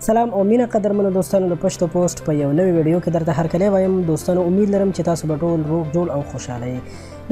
سلام او مینه قدرمنو دوستانو د پښتو پوسټ په یو نوې ویډیو کې درته هرکلی وایم. دوستانو امید لرم چې تاسو به ټول روغ جوړ او خوشحاله یې.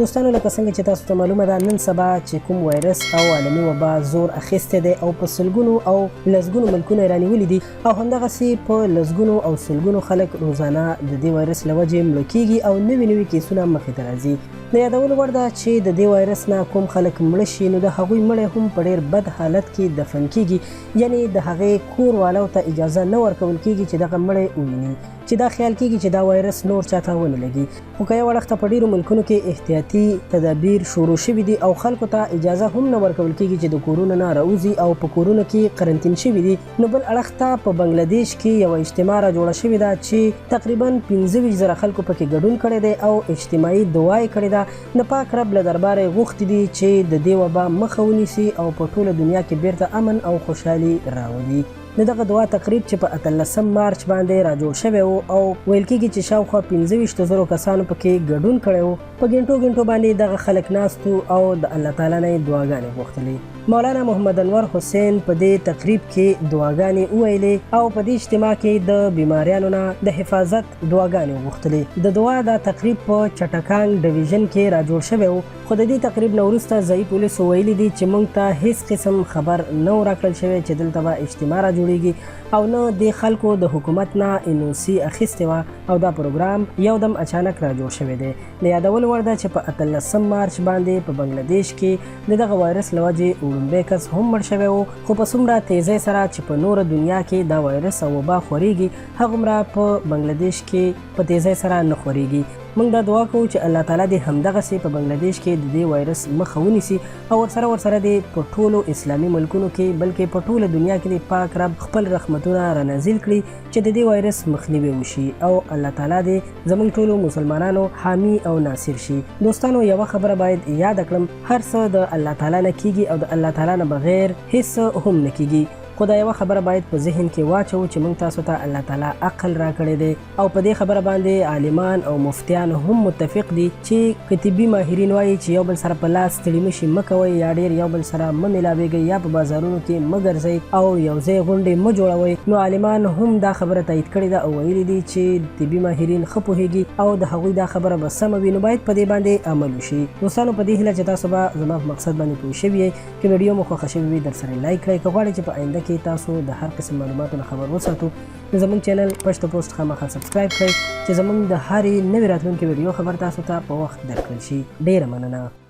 دوستانو لکه څنګه چې تاسو ته معلومه ده نن سبا چې کوم وایرس او عالمي وبا زور اخیستی دی او په سلګونو او لسګونو ملکونه یې رانیولي دي او همدغسې په لسګونو او سلګونو خلک روزانه د دې وایرس له وجې مړه کیږي او نوي نوي کیسونه مخې ته راځي. د یادولو وړ ده چې د دې وایرس نه کوم خلک مړه شي نو د هغوی مړی هم په ډېر بد حالت کې دفن کیږي، یعنې د هغې کور والو ته اجازه نه ورکول کیږي چې دغه مړی وویني، چې دا خیال کیږي چې دا وایرس نور چاته ونه لګي. خو که یو وړخته په ډېرو ملکونو کې احتیاطي تدابیر شروع شوي دي او خلکو ته اجازه هم نه ورکول کیږي چې د کورونو نه راوځي او په کورونو کې قرنطین شوي دي، نو بل اړخ ته په بنګلادیش کې یوه اجتماع را جوړه شوې ده چې تقریبا 25,000 خلکو پکې ګډون کړی دی او اجتماعي دعا یې کړې ده. د پاک رب له درباره یې غوښتي دي چې د دې وبا مخه ونیسي او په ټوله دنیا کې بیرته امن او خوشحالي راولي. د دغه دعا تقریب چې په 18 مارچ باندې را جوړ شوی و او ویل کېږي چې شاوخوا 15,000 کسانو پکې ګډون کړی و. په ګنټو باندې دغه خلک ناست او د الله تعالی نه یې دعاګانې غوښتلې. مولانا محمد انور حسین په دې تقریب کې دعاګانې وویلې او په دې اجتماع کې د بیماریانو نه د حفاظت دعاګانې وغوښتلې. د دعا دا تقریب په چټکانګ ډویژن کې را جوړ شوی و، خو د دې تقریب نه وروسته ځایي پولیسو ویلي دي چې موږ ته هیڅ قسم خبر نه و راکړل شوی چې دلته به اجتماع را جوړیږي او نه د خلکو د حکومت نه NOC اخیستې وه او دا پروګرام یودم اچانک را جوړ شوی دی. د یادولو وړ ده چې په 18 مارچ باندې په بنګلادیش کې د دغه وایرس له وجې وړومبی کس هم مړ شوی و، خو په څومره تیزۍ سره چې په نوره دنیا کې دا وایرس او وبا خورېږي هغومره په بنګلادیش کې په تیزۍ سره نه خورېږي. موږ دا دعا کوو چې الله تعالی دې همدغسې په بنګلادیش کې د دې وایرس مخه ونیسي او ورسره دې په ټولو اسلامي ملکونو کې بلکې په ټوله دنیا کې دې پاک رب خپل رحمتونه رانازل کړي چې د دې وایرس مخنیوی وشي او الله تعالی دې زموږ ټولو مسلمانانو حامی او ناصر شي. دوستانو یوه خبره باید یاد کړم، هر څه د الله تعالی نه کیږي او د الله تعالی نه بغیر هیڅ هم نه کیږي. خو دا یوه خبره باید په ذهن کې واچو چې موږ تاسو ته الله تعالی عقل راکړی دی او په دې خبره باندې عالمان او مفتیان هم متفق دي چې که طبي ماهرین وایي چې یو بل سره په لاس ستړي مشي مه کوئ یا ډېر یو بل سره مه میلاویږئ یا په بازارونو کې مه ګرځئ او یو ځای غونډې مه جوړوئ، نو عالمان هم دا خبره تایید کړې ده او ویلي دي چې طبي ماهرین ښه پوهیږي او د هغوی دا خبره به سمه وي، نو باید په دې باندې عمل وشي. دوستانو په دې هیله چې تاسو به زما په مقصد باندې پوه شوي یئ. که ویډیو مو خوښه شوې وي درسره لایک کړئ. که غواړئ چې په آینده کې تاسو د هر قسم معلوماتو نه خبر وساتو نو زموږ چینل پښتو پوسټ خامخا سبسکرایب کړئ چې زموږ د هرې نوې راتلونکې ویډیو خبر تاسو ته په وخت درکړل شي. ډېره مننه.